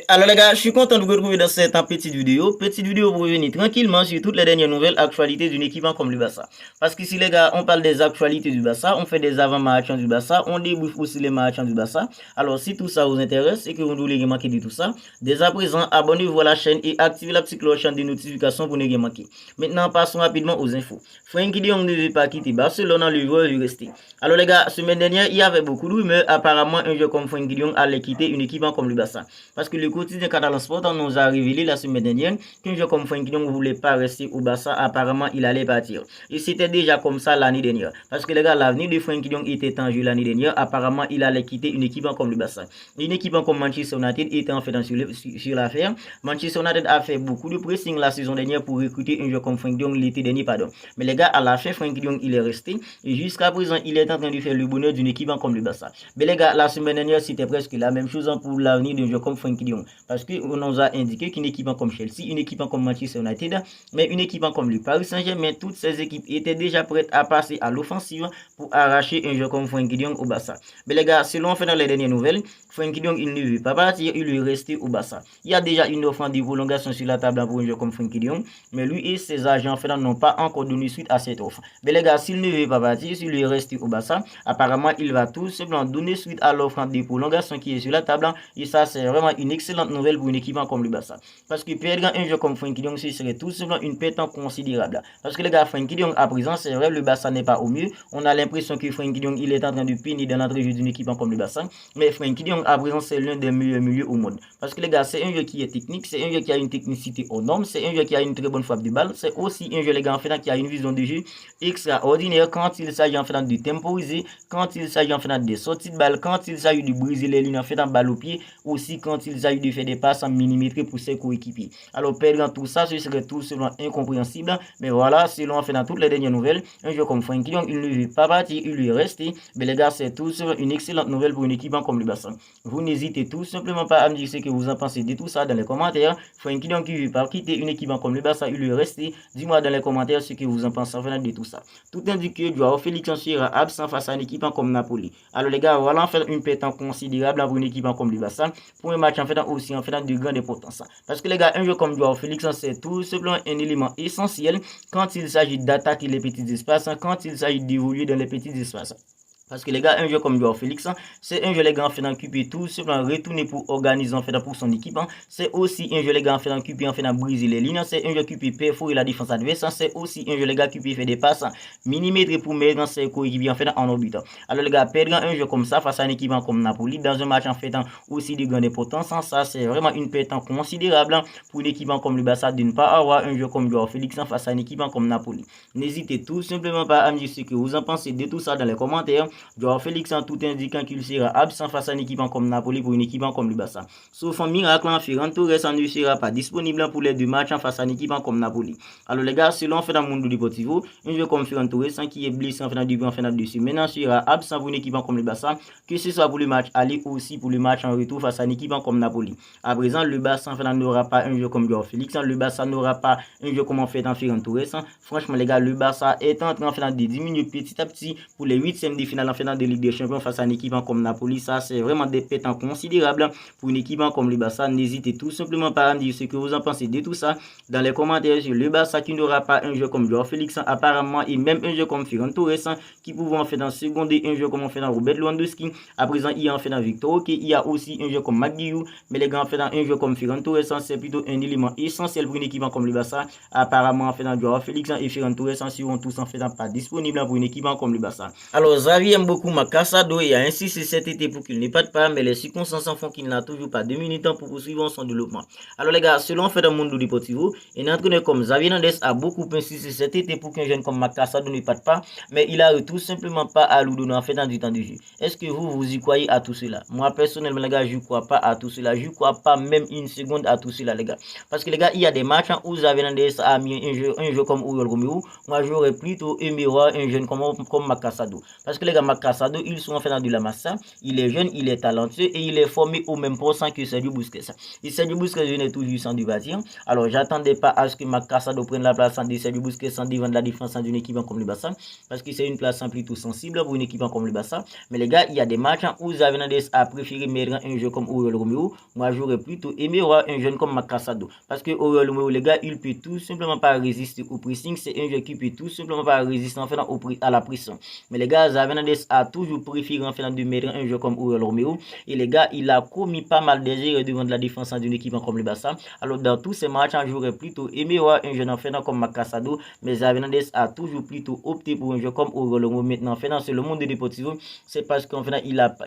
Alors les gars, je suis content de vous retrouver dans cette petite vidéo. Petite vidéo pour revenir tranquillement sur toutes les dernières nouvelles actualités d'une équipe comme le Barça. Parce qu'ici les gars, on parle des actualités du Barça, on fait des avant-matchs du Barça, on débriefe aussi les matchs du Barça. Alors si tout ça vous intéresse et que vous ne voulez manquer de tout ça, dès à présent, abonnez-vous à la chaîne et activez la petite cloche de notification pour ne rien manquer. Maintenant, passons rapidement aux infos. Frenkie de Jong ne veut pas quitter Barcelone, le joueur veut rester. Alors les gars, semaine dernière, il y avait beaucoup de rumeurs. Apparemment, un joueur comme Frenkie de Jong allait quitter une équipe comme le Barça. Parce que le quotidien Catalan Sport nous a révélé la semaine dernière qu'un joueur comme Frenkie de Jong ne voulait pas rester au Barça. Apparemment, il allait partir. Et c'était déjà comme ça l'année dernière. Parce que les gars, l'avenir de Frenkie de Jong était en jeu l'année dernière. Apparemment, il allait quitter une équipe comme le Barça. Une équipe comme Manchester United était en fait sur l'affaire. Manchester United a fait beaucoup de pressing la saison dernière pour recruter un joueur comme Frenkie de Jong l'été dernier, pardon. Mais les gars, à la fin, Frenkie de Jong, il est resté. Et jusqu'à présent, il est en train de faire le bonheur d'une équipe comme le Barça. Mais les gars, la semaine dernière, c'était presque la même chose pour l'avenir d'un joueur comme Frenkie de Jong. Parce qu'on nous a indiqué qu'une équipe comme Chelsea, une équipe comme Manchester United, mais une équipe comme le Paris Saint-Germain, toutes ces équipes étaient déjà prêtes à passer à l'offensive pour arracher un joueur comme Frenkie de Jong au Barça. Mais les gars, selon fait dans les dernières nouvelles, Frenkie de Jong, il ne veut pas partir, il veut rester au Barça. Il y a déjà une offre de prolongation sur la table pour un joueur comme Frenkie de Jong, mais lui et ses agents n'ont pas encore donné suite à cette offre. Mais les gars, s'il ne veut pas partir, s'il veut rester au Barça, apparemment, il va tout simplement donner suite à l'offre de prolongation qui est sur la table. Et ça, c'est vraiment une excellente nouvelle pour une équipe comme le Barça. Parce que perdre un joueur comme Frenkie de Jong, ce serait tout simplement une perte considérable. Parce que les gars, Frenkie de Jong, à présent, c'est vrai, le Barça n'est pas au mieux. On a l'impression que Frenkie de Jong, il est en train de peiner dans l'entrée d'une équipe comme le Barça. Mais Frenkie de Jong, à présent, c'est l'un des meilleurs milieux au monde. Parce que les gars, c'est un jeu qui est technique, c'est un jeu qui a une technicité aux normes, c'est un jeu qui a une très bonne frappe de balle, c'est aussi un jeu, les gars, en fait, qui a une vision de jeu extraordinaire quand il s'agit en fait de temporiser, quand il s'agit en fait de sorties de balle, quand il s'agit de briser les lignes en fait en balle au pied, aussi quand il s'agit de faire des passes en millimétré pour ses coéquipiers. Alors, perdant tout ça, ce serait tout simplement incompréhensible. Mais voilà, selon en fait dans toutes les dernières nouvelles, un joueur comme Frenkie de Jong, il ne veut pas partir, il lui est resté. Mais les gars, c'est tout simplement une excellente nouvelle pour une équipe comme le Barça. Vous n'hésitez tout simplement pas à me dire ce que vous en pensez de tout ça dans les commentaires. Frenkie de Jong qui ne veut pas quitter une équipe comme le Barça, il lui est resté. Dis-moi dans les commentaires ce que vous en pensez en fait de tout ça. Tout indique que Joao Félix sera absent face à une équipe comme Napoli. Alors les gars, voilà en fait une perte considérable pour une équipe comme le Barça, pour un match en fait aussi en fait de grande importance. Parce que les gars, un jeu comme Joao Félix, c'est tout simplement un élément essentiel quand il s'agit d'attaquer les petits espaces, quand il s'agit d'évoluer dans les petits espaces. Parce que les gars, un jeu comme Joao Félix, c'est un jeu les gars en fait qui peut tout simplement retourner pour organiser en fait pour son équipe. C'est aussi un jeu les gars en fait qui peut en fait briser les lignes. C'est un jeu qui peut perforer la défense adverse. C'est aussi un jeu les gars qui peut faire des passes millimétrées pour mettre dans ses coéquipiers en fait en orbite. Alors les gars, perdre un jeu comme ça face à une équipe comme Napoli dans un match en fait aussi de grande importance, ça c'est vraiment une perte considérable pour une équipe comme le Barça de ne pas avoir un jeu comme Joao Félix face à une équipe comme Napoli. N'hésitez tout simplement pas à me dire ce que vous en pensez de tout ça dans les commentaires. Joao Félix en tout indiquant qu'il sera absent face à une équipe comme Napoli pour une équipe comme le Barça. Sauf un miracle, Ferran Torres ne sera pas disponible pour les deux matchs face à une équipe comme Napoli. Alors les gars, selon fait dans Mundo Deportivo, un joueur comme Ferran Torres qui est blessé en fin de semaine sera absent pour une équipe comme le Barça, que ce soit pour le match aller ou aussi pour le match en retour face à une équipe comme Napoli. À présent, le Barça n'aura pas un joueur comme Joao Félix, le Barça n'aura pas un joueur comme en fait en Ferran Torres. Franchement les gars, le Barça est en train de diminuer petit à petit pour les 8e de finale en de Ligue des Champions face à une équipe comme Napoli. Ça, c'est vraiment des pertes considérables pour une équipe comme le Barça. N'hésitez tout simplement pas à me dire ce que vous en pensez de tout ça dans les commentaires sur le Barça qui n'aura pas un jeu comme Joao Félix apparemment et même un jeu comme Ferran Torres qui pouvant en faire dans seconde et un jeu comme en fait dans Robert Lewandowski. À présent, il y a en fait dans Victor OK, il y a aussi un jeu comme McGuire, mais les gars en fait dans un jeu comme Ferran Torres, c'est plutôt un élément essentiel pour une équipe comme le Barça. Apparemment en fait dans Joao Félix et Ferran Torres seront tous en fait pas disponibles pour une équipe comme le Barça. Alors Xavi aime beaucoup Casado et a insisté cet été pour qu'il n'ait pas de part, mais les circonstances font qu'il n'a toujours pas 2 minutes pour poursuivre son développement. Alors les gars, selon fait dans Mundo Deportivo, un entraîneur comme Xavi Hernandez a beaucoup insisté cet été pour qu'un jeune comme Casado n'ait pas de part, mais il a tout simplement pas à lui donner en fait dans du temps de jeu. Est-ce que vous y croyez à tout cela? Moi personnellement les gars, je ne crois pas à tout cela. Je ne crois pas même une seconde à tout cela les gars. Parce que les gars, il y a des matchs où Xavi Hernandez a mis un jeu comme Oriol Romeu. Moi j'aurais plutôt aimé voir un jeune comme Casado. Parce que les gars, Macasado, ils sont en fait dans de la massa. Il est jeune, il est talentueux et il est formé au même poste que Sergio Busquets. Et Sergio Busquets venait toujours sans du bâtir. Alors, j'attendais pas à ce que Macasado prenne la place de Sergio Busquets sans devant de la défense d'une équipe comme le Barça, parce que c'est une place plutôt sensible pour une équipe comme le Barça. Mais les gars, il y a des matchs où Xavi Hernandez a préféré mettre un jeu comme Oriol Romeu. Moi, j'aurais plutôt aimé voir un jeune comme Macasado, parce que Oriol Romeu, les gars, il peut tout simplement pas résister au pressing. C'est un jeu qui peut tout simplement pas résister en fait à la pression. Mais les gars, Xavi Hernandez a toujours préféré en fait de mettre un jeu comme Oriol Romeu. Et les gars, il a commis pas mal d'erreurs devant de la défense d'une équipe comme le Barça. Alors dans tous ces matchs, j'aurais plutôt aimé voir un jeune enfant comme Macasado, mais Xavi Hernandez a toujours plutôt opté pour un jeu comme Oriol Romeu. Maintenant, c'est le monde de Deportivo, c'est parce qu'en fait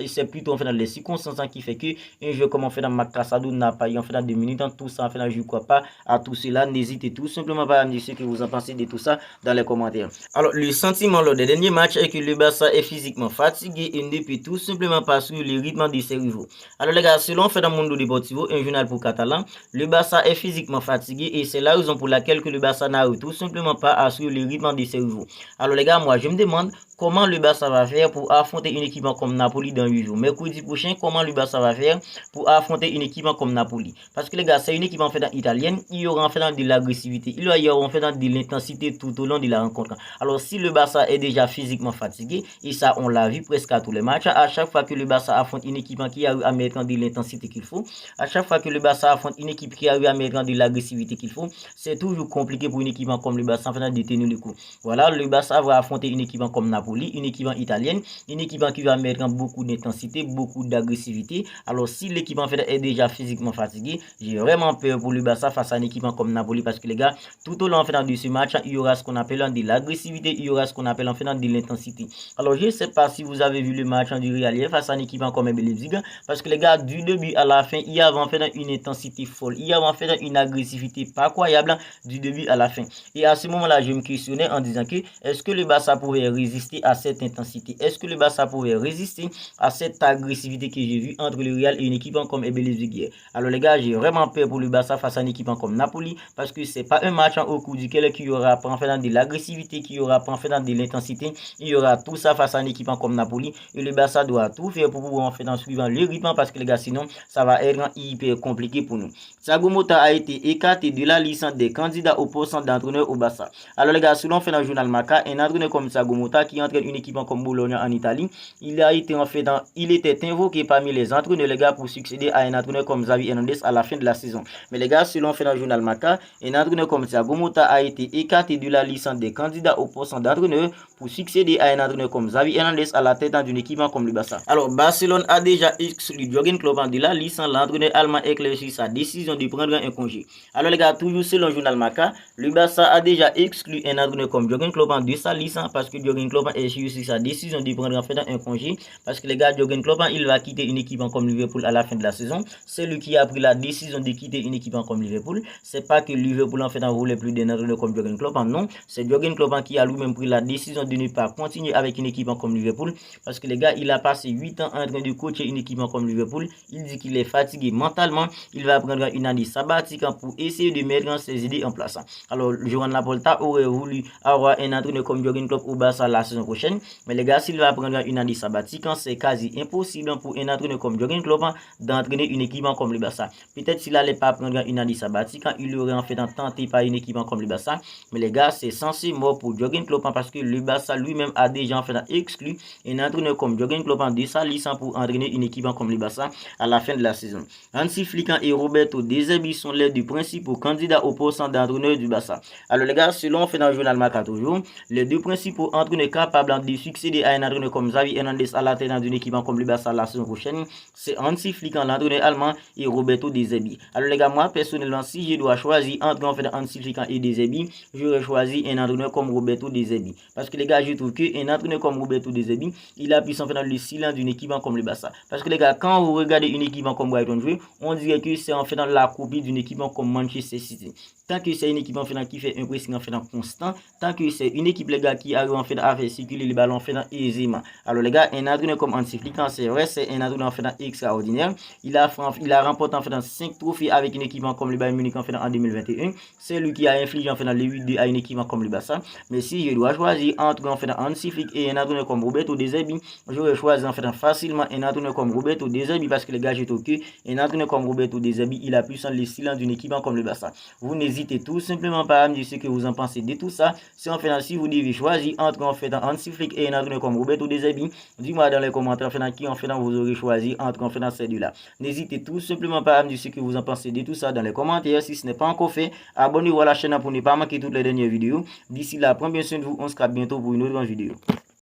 c'est plutôt en fait les circonstances qui fait que un jeu comme en fait Macasado n'a pas eu en fait 2 minutes. Dans tout ça, en fait, je ne crois pas à tout cela. N'hésitez tout simplement pas à me dire ce que vous en pensez de tout ça dans les commentaires. Alors le sentiment lors des derniers matchs est que le Barça est physiquement fatigué et ne peut tout simplement pas suivre le rythme de ses rivaux. Alors les gars, selon fait dans Mundo Deportivo, un journal pour Catalan, le Barça est physiquement fatigué et c'est la raison pour laquelle que le Barça n'arrive tout simplement pas à suivre le rythme de ses rivaux. Alors les gars, moi je me demande comment le Barça va faire pour affronter une équipe comme Napoli dans 8 jours. Mercredi prochain, comment le Barça va faire pour affronter une équipe comme Napoli. Parce que les gars, c'est une équipe en fait italienne, il y aura en fait de l'agressivité, il y aura en fait de l'intensité tout au long de la rencontre. Alors si le Barça est déjà physiquement fatigué, et ça on l'a vu presque à tous les matchs, à chaque fois que le Barça affronte une équipe qui a eu à mettre de l'intensité qu'il faut, à chaque fois que le Barça affronte une équipe qui a eu à mettre de l'agressivité qu'il faut, c'est toujours compliqué pour une équipe comme le Barça en fait de tenir le coup. Voilà, le Barça va affronter une équipe comme Napoli, une équipe italienne, une équipe qui va mettre beaucoup d'intensité, beaucoup d'agressivité. Alors si l'équipe en fait est déjà physiquement fatiguée, j'ai vraiment peur pour le Barça face à une équipe comme Napoli, parce que les gars, tout au long en fait de ce match, il y aura ce qu'on appelle de l'agressivité, il y aura ce qu'on appelle en fait de l'intensité. Alors je ne sais pas si vous avez vu le match du Real face à une équipe comme Leipzig, parce que les gars, du début à la fin, il y avait en fait une intensité folle, il y avait en fait une agressivité pas croyable du début à la fin. Et à ce moment-là, je me questionnais en disant que est-ce que le Barça pouvait résister à cette intensité? Est-ce que le Barça pouvait résister à cette agressivité que j'ai vue entre le Real et une équipe comme Leipzig? Alors les gars, j'ai vraiment peur pour le Barça face à une équipe comme Napoli, parce que c'est pas un match au cours duquel il y aura pas en fait de l'agressivité, qui aura pas en fait de l'intensité, il y aura tout ça face à une équipe comme Napoli, et le Barça doit tout faire pour pouvoir en fait en suivant le rythme, parce que les gars, sinon ça va être hyper compliqué pour nous. Thiago Motta a été écarté de la liste des candidats au poste d'entraîneur au Barça. Alors les gars, selon fait dans le journal Marca, un entraîneur comme Thiago Motta qui entraîne une équipe comme Bologna en Italie, il était invoqué parmi les entraîneurs les gars pour succéder à un entraîneur comme Xavi Hernandez à la fin de la saison. Mais les gars, selon fait dans le journal Marca, un entraîneur comme Thiago Motta a été écarté de la liste des candidats au poste d'entraîneur pour succéder à un entraîneur comme Xavi Hernandez à la tête d'une équipe comme le Barça. Alors Barcelone a déjà exclu Jürgen Klopp de la liste. L'entraîneur allemand éclaircit sa décision de prendre un congé. Alors les gars, toujours selon le journal Marca, le Barça a déjà exclu un entraîneur comme Jürgen Klopp de sa liste, parce que Jürgen Klopp a exclu sa décision de prendre en fait un congé, parce que les gars, Jürgen Klopp il va quitter une équipe comme Liverpool à la fin de la saison. C'est lui qui a pris la décision de quitter une équipe comme Liverpool. C'est pas que Liverpool en fait en voulait plus d'un entraîneur comme Jürgen Klopp, non, c'est Jürgen Klopp qui a lui-même pris la décision de ne pas continuer avec une équipe comme Liverpool, parce que les gars, il a passé 8 ans en train de coacher une équipe comme Liverpool. Il dit qu'il est fatigué mentalement, il va prendre une année sabbatique pour essayer de mettre ses idées en place. Alors Joan Laporta aurait voulu avoir un entraîneur comme Jürgen Klopp au Barça la saison prochaine, mais les gars, s'il va prendre une année sabbatique, c'est quasi impossible pour un entraîneur comme Jürgen Klopp d'entraîner une équipe comme le Barça. Peut-être s'il n'allait pas prendre une année sabbatique, il aurait en fait tenté par une équipe comme le Barça, mais les gars, c'est censé mort pour Jürgen Klopp, parce que le Barça lui-même a déjà en fait exclu un entraîneur comme Jürgen Klopp de sa liste pour entraîner une équipe comme le Barça à la fin de la saison. Hansi Flick et Roberto De Zerbi sont les deux principaux candidats au poste d'entraîneur du Barça. Alors les gars, selon fait dans le journal Marca toujours, les deux principaux entraîneurs capables de succéder à un entraîneur comme Xavi Hernandez à la tête d'une équipe comme le Barça la saison prochaine, c'est Hansi Flick, l'entraîneur allemand, et Roberto De Zerbi. Alors les gars, moi personnellement, si je dois choisir entre en fait Hansi Flick et De Zerbi, j'aurais choisi un entraîneur comme Roberto De Zerbi, parce que les gars, je trouve qu'un entraîneur comme Roberto De Zerbi, il a pu s'en faire dans le silence d'une équipe comme le Barça. Parce que les gars, quand vous regardez une équipe comme Brighton jouer, on dirait que c'est en fait dans la copie d'une équipe comme Manchester City. Tant que c'est une équipe en fait qui fait un pressing en fait constant, tant que c'est une équipe les gars qui arrive en fait à faire circuler les ballons en fait aisément. Alors les gars, un entraîneur comme Hansi Flick, c'est vrai, c'est un entraîneur en fait extraordinaire. Il a remporté en fait 5 trophées avec une équipe comme le Bayern Munich en fait en 2021. C'est lui qui a infligé en fait les 8-2 à une équipe comme le Barça. Mais si je dois choisir entre entre en fait Hansi Flick et un entraîneur comme Roberto De Zerbi, j'aurais choisi en fait facilement un entraîneur comme Roberto De Zerbi parce que les gars, j'ai au que un entraîneur comme Roberto De Zerbi, il a pu sans les styles d'une équipe comme le Barça. Vous n'hésitez tout simplement pas à me dire ce que vous en pensez de tout ça. Si en fait, si vous devez choisir entre en fait Hansi Flick et un entraîneur comme Roberto De Zerbi, dis-moi dans les commentaires en fait qui en fait vous aurez choisi entre en fait ces deux-là. N'hésitez tout simplement pas à me dire ce que vous en pensez de tout ça dans les commentaires. Si ce n'est pas encore fait, abonnez-vous à la chaîne pour ne pas manquer toutes les dernières vidéos. D'ici là, prenez bien soin de vous. On se capte bientôt pour une autre vidéo.